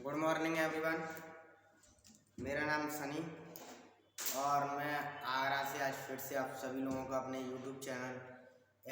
Good morning everyone. मेरा नाम सनी और मैं आगरा से आज फिर से आप सभी लोगों का अपने यूट्यूब चैनल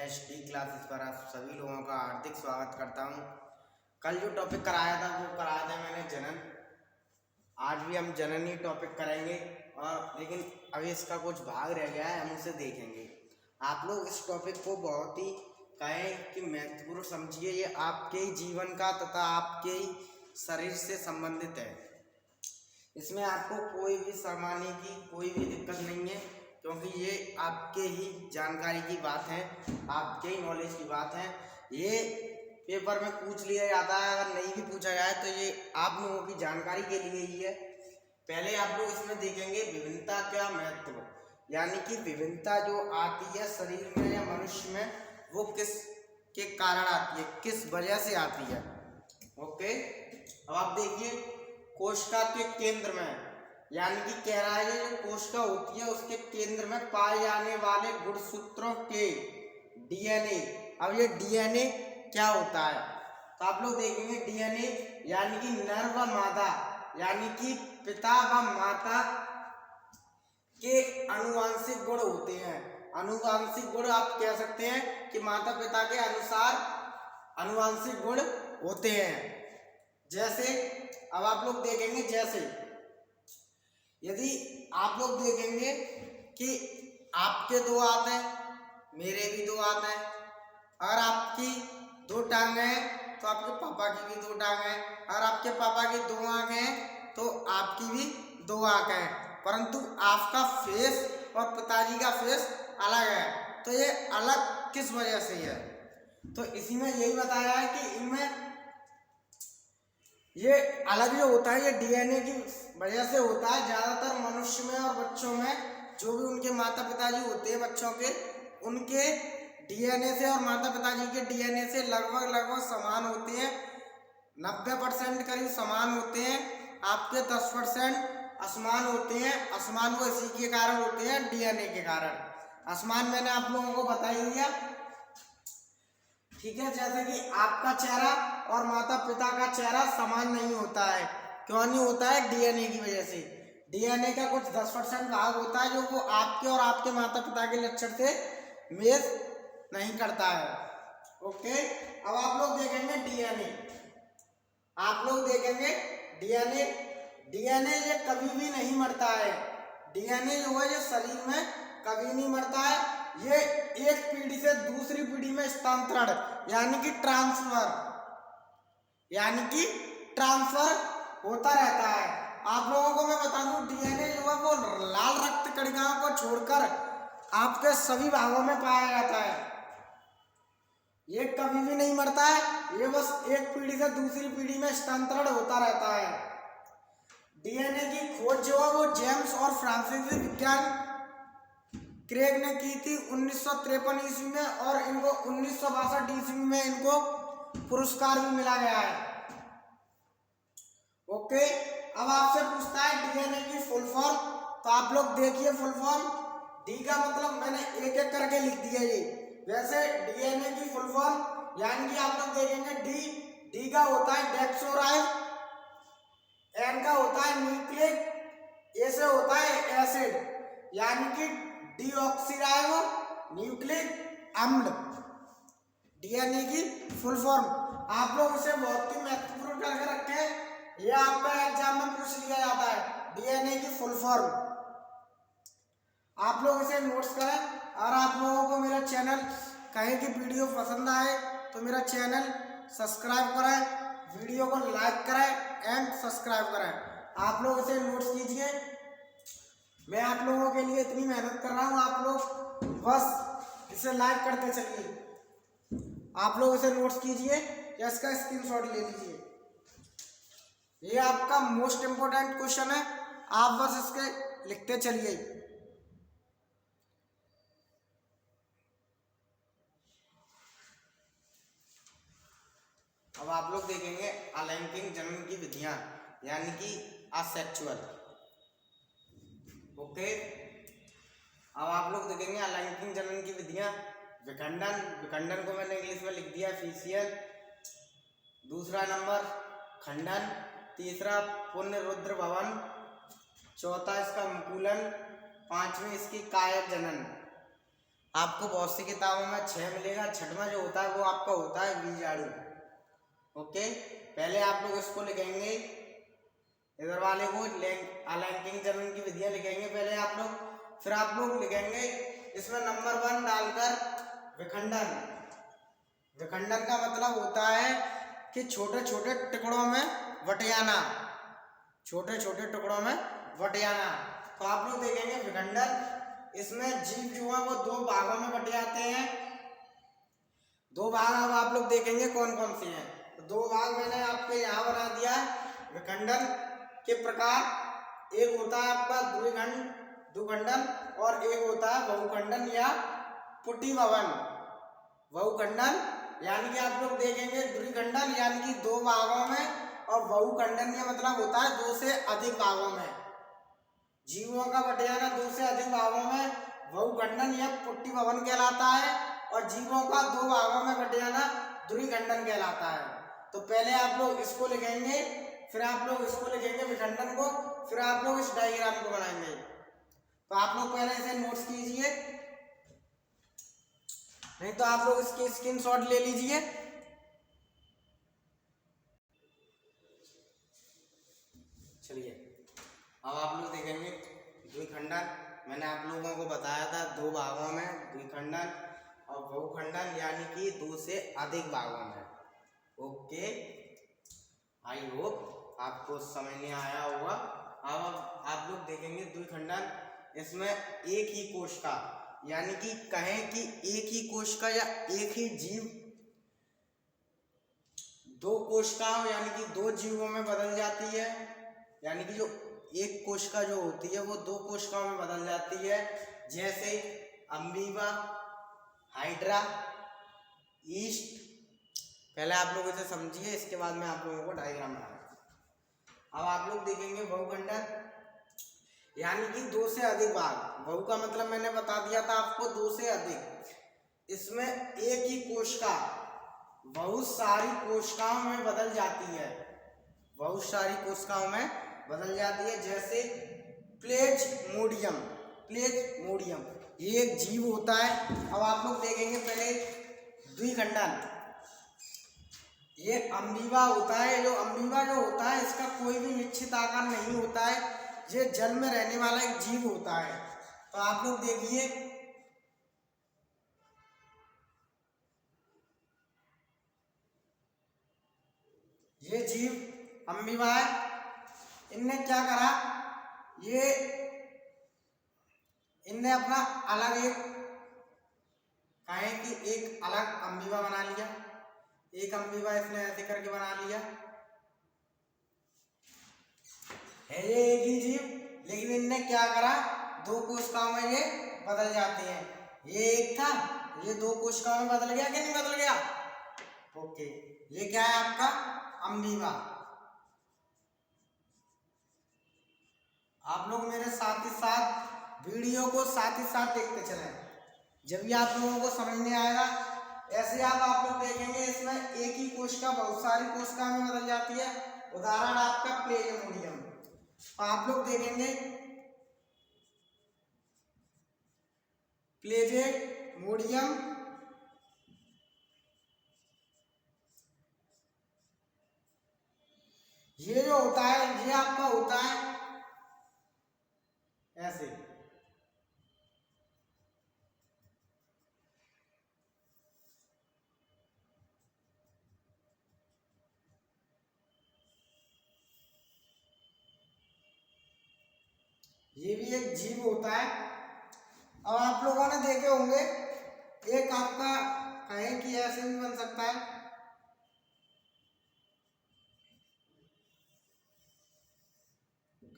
HD क्लासेस पर आप सभी लोगों का हार्दिक स्वागत करता हूं। कल जो टॉपिक कराया था वो कराया था मैंने जनन। आज भी हम जनन ही टॉपिक करेंगे और लेकिन अभी इसका कुछ भाग रह गया है, हम उसे देखेंगे। आप लोग इस टॉपिक को बहुत ही कहें कि महत्वपूर्ण समझिए। ये आपके ही जीवन का तथा आपके ही शरीर से संबंधित है। इसमें आपको कोई भी सामान्य की कोई भी दिक्कत नहीं है, क्योंकि ये आपके ही जानकारी की बात है, आपके ही नॉलेज की बात है। ये पेपर में पूछ लिया जाता है, अगर नहीं भी पूछा जाए तो ये आप लोगों की जानकारी के लिए ही है। पहले आप लोग इसमें देखेंगे विभिन्नता का महत्व, यानी कि विभिन्नता जो आती है शरीर में या मनुष्य में, वो किस के कारण आती है, किस वजह से आती है। ओके, अब आप देखिए कोशिका के केंद्र में, यानी कि कह रहा है जो कोशिका होती है उसके केंद्र में पाए जाने वाले गुणसूत्रों के DNA। अब ये DNA क्या होता है तो आप लोग देखेंगे DNA यानी कि नर व मादा, यानी कि पिता व माता के आनुवांशिक गुण होते हैं। आनुवांशिक गुण आप कह सकते हैं कि माता पिता के अनुसार आनुवांशिक गुण होते हैं। जैसे अब आप लोग देखेंगे, जैसे यदि आप लोग देखेंगे कि आपके दो हाथ हैं, मेरे भी दो हाथ हैं। अगर आपकी दो टांग हैं तो आपके पापा की भी दो टांग हैं। अगर आपके पापा की दो आंखें हैं तो आपकी भी दो आंखें हैं, परंतु आपका फेस और पिताजी का फेस अलग है। तो ये अलग किस वजह से है? तो इसी में यही बताया है कि इनमें ये अलग जो होता है ये DNA की वजह से होता है। ज़्यादातर मनुष्य में और बच्चों में जो भी उनके माता पिताजी होते हैं बच्चों के, उनके DNA से और माता पिताजी के DNA से लगभग समान होते हैं। 90% करीब समान होते हैं। आपके 10% असमान होते हैं। असमान वो इसी के कारण होते हैं, DNA के कारण। असमान मैंने आप लोगों को बता ही दिया, ठीक है। जैसे कि आपका चेहरा और माता पिता का चेहरा समान नहीं होता है। क्यों नहीं होता है? DNA की वजह से। DNA का कुछ 10% भाग होता है जो वो आपके और आपके माता पिता के लक्षण से मेल नहीं करता है। ओके, अब आप लोग देखेंगे DNA। आप लोग देखेंगे DNA ये कभी भी नहीं मरता है। DNA जो है ये शरीर में कभी नहीं मरता है। ये एक पीढ़ी से दूसरी पीढ़ी में स्थानांतरण यानी कि ट्रांसफर होता रहता है। आप लोगों को मैं बता दूं, DNA जो है वो लाल रक्त कणिकाओं को छोड़कर आपके सभी भागों में पाया जाता है। ये कभी भी नहीं मरता है, ये बस एक पीढ़ी से दूसरी पीढ़ी में स्थानांतरण होता रहता है। DNA की खोज जो है वो जेम्स और फ्रांसीसी विज्ञान क्रेग ने की थी 1953 ईस्वी में, और इनको 1962 ईस्वी में इनको पुरस्कार भी मिला गया है। ओके, अब आपसे पूछता है DNA की फुल फॉर्म, तो आप लोग देखिए फुल फॉर्म। D का मतलब मैंने एक एक करके लिख दिया ये। वैसे DNA की फुल फॉर्म यानी कि आप लोग देखेंगे D का होता है डेक्सोराइब, N का होता है न्यूक्लिक, A से होता है एसिड यानी कि डीऑक्सीराइबो न्यूक्लिक अम्ल। DNA की फुल फॉर्म आप लोग इसे बहुत ही महत्वपूर्ण करके रखें, यह आपका एग्जाम में पूछ लिया जाता है। DNA की फुल फॉर्म आप लोग इसे नोट्स करें। और आप लोगों को मेरा चैनल कहीं की वीडियो पसंद आए तो मेरा चैनल सब्सक्राइब करें, वीडियो को लाइक करें एंड सब्सक्राइब करें। आप लोग इसे नोट्स कीजिए। मैं आप लोगों के लिए इतनी मेहनत कर रहा हूँ, आप लोग बस इसे लाइक करते चलिए। आप लोग इसे नोट्स कीजिए या इसका स्क्रीनशॉट ले लीजिए। ये आपका मोस्ट इम्पोर्टेंट क्वेश्चन है, आप बस इसके लिखते चलिए। अब आप लोग देखेंगे अलैंगिक जनन की विधियां, यानी कि असेक्सुअल। ओके, अब आप लोग देखेंगे अलैंगिक जनन की विधियां। विखंडन को मैंने इंग्लिश में लिख दिया फिशियल। दूसरा नंबर खंडन, तीसरा पुनरुद्र भवन, चौथा इसका मुकुलन, पांचवी इसकी कायक जनन। आपको बहुत सी किताबों में 6 मिलेगा, छठवां जो होता है वो आपका होता है बीजाणु। ओके, पहले आप लोग इसको लिखेंगे, इधर वाले को अलैंगिक जनन की विधियां लिखेंगे पहले आप लोग, फिर आप लोग लिखेंगे इसमें नंबर 1 डालकर विखंडन। विखंडन का मतलब होता है कि छोटे छोटे टुकड़ों में बट जाना, छोटे छोटे टुकड़ों में बट जाना। तो आप लोग देखेंगे विखंडन, इसमें जीव जो है वो 2 भागों में बट जाते हैं। 2 भाग अब आप लोग देखेंगे कौन कौन से हैं। तो 2 भाग मैंने आपके यहाँ बना दिया है विखंडन के प्रकार। एक होता है आपका द्विखंडन और एक होता है बहुखंडन या पुटी भवन। बहुखंडन यानी कि आप लोग देखेंगे द्विखंडन यानी कि 2 भागों में, और बहुखंडन का मतलब होता है 2 से अधिक भागों में। जीवों का बट जाना 2 से अधिक भागों में बहुखंडन या पुटी भवन कहलाता है, और जीवों का 2 भागों में बट जाना द्विखंडन कहलाता है। तो पहले आप लोग इसको लिखेंगे, फिर आप लोग इसको लिखेंगे विखंडन को, फिर आप लोग इस डायग्राम को बनाएंगे। तो आप लोग पहले इसे नोट्स कीजिए, नहीं तो आप लोग इसकी स्क्रीनशॉट ले लीजिए। चलिए अब आप लोग देखेंगे द्विखंडन। मैंने आप लोगों को बताया था 2 भागों में द्विखंडन, और बहुखंडन यानी कि 2 से अधिक भागों में। ओके, आई होप आपको समझ में आया होगा। अब आप लोग देखेंगे द्विखंडन, इसमें एक ही कोशिका यानी कि कहें कि एक ही कोशिका या एक ही जीव 2 कोशिकाओं यानी कि 2 जीवों में बदल जाती है। यानी कि जो एक कोशिका जो होती है वो 2 कोशिकाओं में बदल जाती है, जैसे अमीबा, हाइड्रा, ईस्ट। पहले आप लोग इसे समझिए, इसके बाद मैं आप लोगों को डायग्राम बनाऊंगा। अब आप लोग देखेंगे बहुखंडन यानी कि 2 से अधिक भाग। बहु का मतलब मैंने बता दिया था आपको 2 से अधिक। इसमें एक ही कोशिका बहुत सारी कोशिकाओं में बदल जाती है, बहुत सारी कोशिकाओं में बदल जाती है, जैसे प्लेज्मोडियम। प्लेज्मोडियम ये एक जीव होता है। अब आप लोग देखेंगे पहले द्विखंडन, ये अमीबा होता है। जो अमीबा जो होता है इसका कोई भी निश्चित आकार नहीं होता है, ये जल में रहने वाला एक जीव होता है। तो आप लोग देखिए ये जीव अमीबा है, इनने क्या करा, ये इनने अपना अलग एक अलग अमीबा बना लिया। एक अमीबा इसने ऐसे करके बना लिया है, ये एक ही जीव, लेकिन इनने क्या करा 2 कोशिकाओं में ये बदल जाते हैं। ये एक था, ये 2 कोशिकाओं में बदल गया कि नहीं बदल गया? ओके, ये क्या है आपका अमीबा। आप लोग मेरे साथ ही साथ वीडियो को साथ ही साथ देखते चलें, जब भी आप लोगों को समझ में आएगा। ऐसे आप लोग देखेंगे इसमें एक ही कोशिका बहुत सारी कोशिका में बदल जाती है। उदाहरण आपका प्लेज्मोडियम। आप लोग देखेंगे प्लेज्मोडियम ये जो होता है ये आपका होता है ऐसे। ये भी एक जीव होता है। अब आप लोगों ने देखे होंगे एक आपका कहें कि ऐसे भी बन सकता है,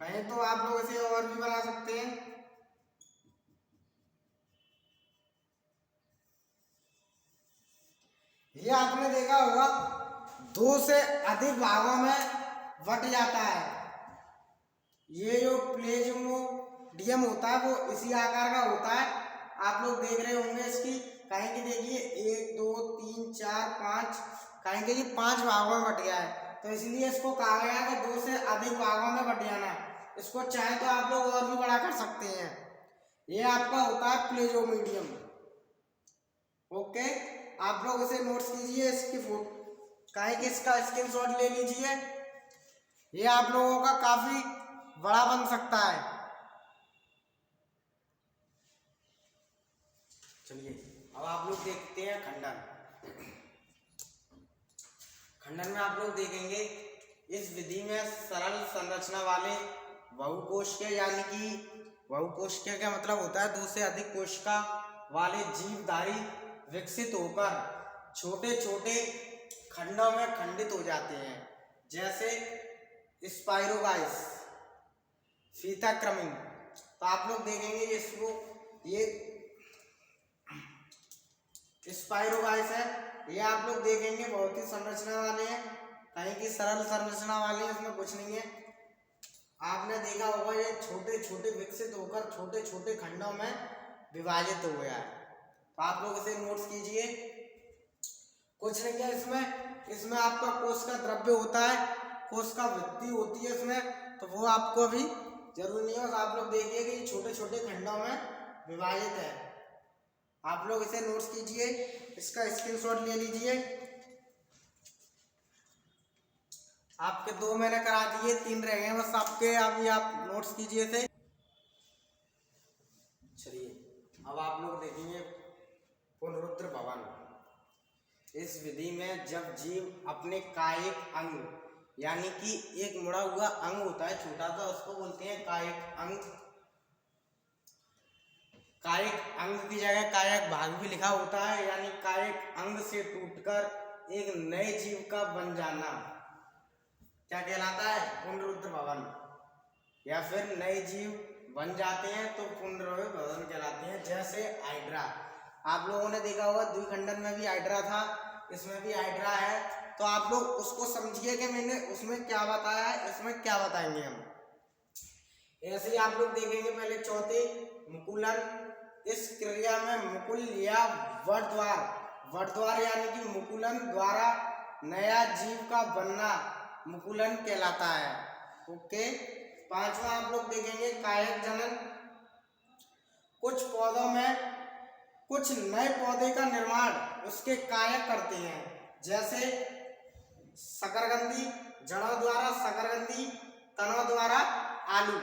कहें तो आप लोग इसे और भी बना सकते हैं। ये आपने देखा होगा 2 से अधिक भागों में बट जाता है। ये जो प्लेज्मोडियम होता है वो इसी आकार का होता है। आप लोग देख रहे होंगे इसकी, कहेंगे देखिए 1 2 3 4 5, कहेंगे कि 5 भागों में बट गया है। तो इसलिए इसको कहा गया कि 2 से अधिक भागों में बट जाना। इसको चाहे तो आप लोग और भी बड़ा कर सकते हैं। ये आपका होता है प्लेजोमीडियम। ओके, आप लोग इसे नोट्स कीजिए, इसकी फोटो कहीं कि इसका स्क्रीनशॉट ले लीजिए। ये आप लोगों का काफी बड़ा बन सकता है। चलिए अब आप लोग देखते हैं खंडन। खंडन में आप लोग देखेंगे इस विधि में सरल संरचना वाले बहुकोशिकीय, यानी कि बहुकोशिकीय का मतलब होता है 2 से अधिक कोशिका वाले जीवधारी विकसित होकर छोटे छोटे खंडों में खंडित हो जाते हैं, जैसे स्पाइरोगाइस, फीताक्रमिन। तो आप लोग देखेंगे इसको, ये स्पाइरोगाइस है। ये आप लोग देखेंगे बहुत ही संरचना वाले हैं, कहीं की सरल संरचना वाले हैं, इसमें कुछ नहीं है। आपने देखा होगा ये छोटे छोटे विकसित होकर छोटे छोटे खंडों में विभाजित हो गया है। तो आप लोग इसे नोट्स कीजिए। कुछ नहीं है इसमें आपका कोश का द्रव्य होता है, कोश का वृद्धि होती है इसमें, तो वो आपको अभी जरूरी नहीं है। आप लोग देखिए कि छोटे छोटे खंडों में विभाजित है। आप लोग इसे नोट्स कीजिए, इसका स्क्रीनशॉट ले लीजिए। आपके 2 मैंने करा दिए, 3 रह गए बस आपके, अभी आप नोट्स कीजिए थे। चलिए अब आप लोग देखेंगे पुनरुत्तर भवन। इस विधि में जब जीव अपने कायिक अंग, यानी कि एक मुड़ा हुआ अंग होता है छोटा सा, उसको बोलते हैं कायिक अंग। कायिक अंग की जगह कायिक भाग भी लिखा होता है, यानी कायिक अंग से टूटकर एक नए जीव का बन जाना क्या कहलाता है? पुनरुत्तर भवन। या फिर नए जीव बन जाते हैं तो पुनरुत्तर भवन कहलाते हैं। जैसे हाइड्रा, आप लोगों ने देखा होगा द्विखंडन में भी हाइड्रा था, इसमें भी हाइड्रा है। तो आप लोग उसको समझिए कि मैंने उसमें क्या बताया है, इसमें क्या बताएंगे हम। ऐसे ही आप लोग देखेंगे पहले चौथे मुकुलन। इस क्रिया में मुकुल या वटद्वार यानी कि मुकुलन द्वारा नया जीव का बनना मुकुलन कहलाता है। ओके, 5वां आप लोग देखेंगे कायक जनन। कुछ पौधों में कुछ नए पौधे का निर्माण उसके कायक करते हैं, जैसे शकरकंदी जड़ों द्वारा शकरकंदी, तनों द्वारा आलू।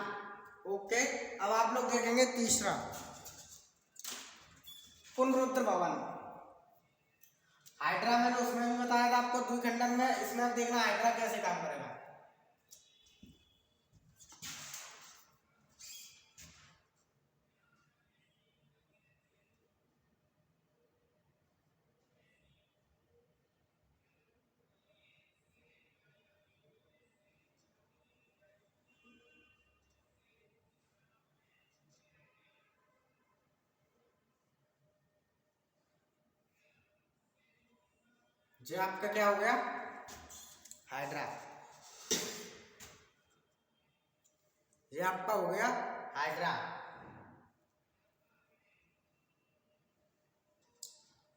ओके, अब आप लोग देखेंगे तीसरा पुनरुत्तर भवन। हाइड्रा मैंने उसमें भी बताया था आपको द्विखंडन में, इसमें आप देखना हाइड्रा कैसे काम करेगा। ये आपका क्या हो गया? हाइड्रा। ये आपका हो गया हाइड्रा।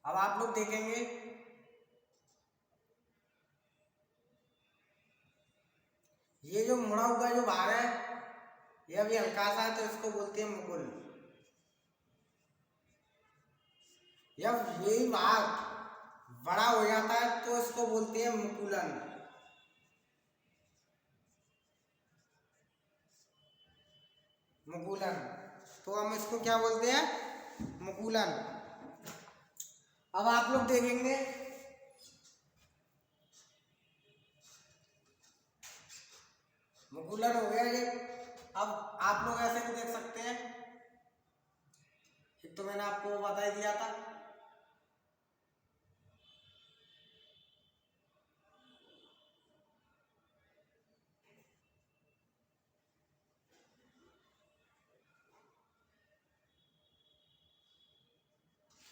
अब आप लोग देखेंगे ये जो मुड़ा हुआ जो भाग है ये अभी हल्का सा है, तो इसको बोलते हैं मुकुल। जब यही भाग बड़ा हो जाता है तो इसको बोलते हैं मुकुलन। मुकुलन, तो हम इसको क्या बोलते हैं? मुकुलन। अब आप लोग देखेंगे मुकुलन हो गया ये। अब आप लोग ऐसे भी देख सकते हैं, तो मैंने आपको बता ही दिया था।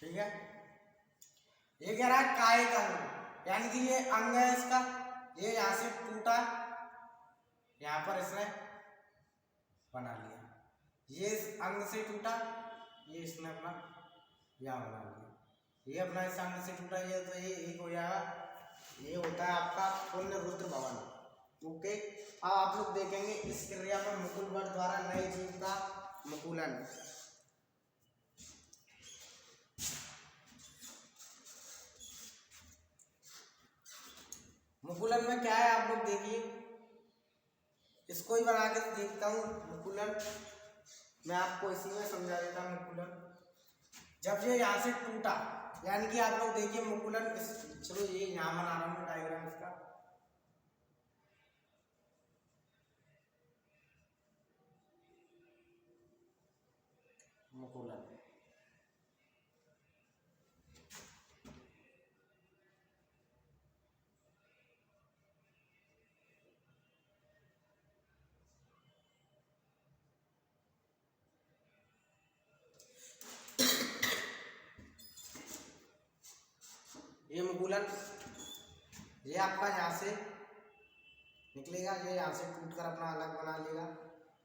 ठीक है, ये कह रहा है कायिक अंग, यानी कि ये अंग है इसका, ये यहां से टूटा, यहां पर इसने बना लिया, ये इस अंग से टूटा, ये इसने अपना यहां बना लिया, ये अपना इस अंग से टूटा, ये तो ये एक हो जाएगा, ये होता है आपका पुनरुद्र भवन। ओके, अब आप लोग देखेंगे इस क्रिया में मुकुल वर द्वारा नए जीव का मुकुलन। मुकुलन में क्या है आप लोग देखिए, इसको ही बना के देखता हूँ मुकुलन। मैं आपको इसी में समझा देता हूँ मुकुलन। जब ये यहाँ से टूटा, यानी कि आप लोग देखिए मुकुलन चलो ये यहाँ बना रहा हूँ डायग्राम इसका। मुकुलन ये मुकुलन, ये आपका यहाँ से निकलेगा, ये यहाँ से टूट कर अपना अलग बना लेगा,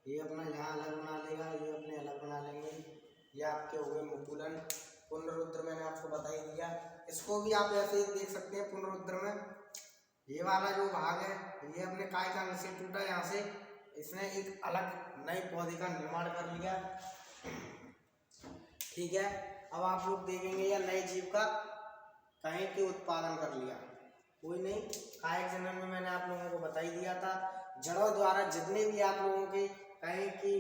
ये अपना यहाँ अलग बना लेगा, ये अपने अलग बना लेंगे। ये आपके हो गए मुकुलन। पुनरुद्र मैंने आपको बता ही दिया। इसको भी आप ऐसे ही देख सकते हैं पुनरुद्र में। ये वाला जो भाग है ये अपने काय का से टूटा, यहाँ से इसने एक अलग नए पौधे का निर्माण कर लिया। ठीक है, अब आप लोग देखेंगे या नए जीव का कहीं के उत्पादन कर लिया, कोई नहीं। कायक जनन में मैंने आप लोगों को बता ही दिया था। जड़ों द्वारा जितने भी आप लोगों के कहीं की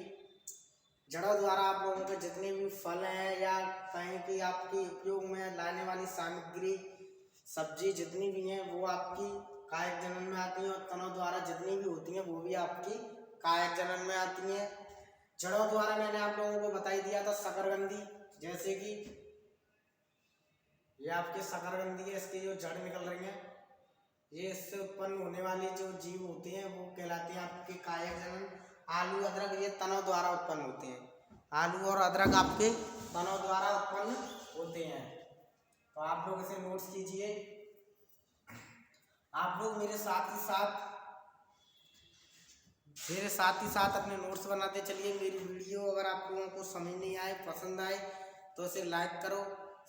जड़ों द्वारा आप लोगों के जितने भी फल हैं या कहीं की आपकी उपयोग में लाने वाली सामग्री सब्जी जितनी भी हैं वो आपकी कायक जनन में आती हैं, और तनों द्वारा जितनी भी होती हैं वो भी आपकी कायक जनन में आती हैं। जड़ों द्वारा मैंने आप लोगों को बता ही दिया था शकरकंदी, जैसे कि ये आपके शकरकंदी है, इसकी जो जड़ निकल रही है ये इससे उत्पन्न होने वाले जो जीव होते हैं वो कहलाते हैं आपके कायक जनन। आलू अदरक ये तनों द्वारा उत्पन्न होते हैं। आलू और अदरक आपके तनों द्वारा उत्पन्न होते हैं। तो आप लोग इसे नोट्स कीजिए। आप लोग मेरे साथ ही साथ अपने नोट्स बनाते चलिए। मेरी वीडियो अगर आप लोगों को समझ नहीं आए, पसंद आए तो इसे लाइक करो,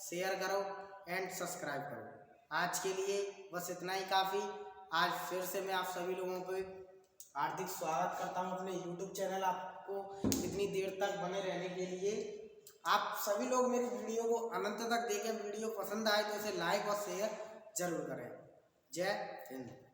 शेयर करो एंड सब्सक्राइब करो। आज के लिए बस इतना ही काफ़ी। आज फिर से मैं आप सभी लोगों को हार्दिक स्वागत करता हूं अपने YouTube चैनल। आपको इतनी देर तक बने रहने के लिए आप सभी लोग मेरी वीडियो को अनंत तक देखें। वीडियो पसंद आए तो इसे लाइक और शेयर जरूर करें। जय हिंद।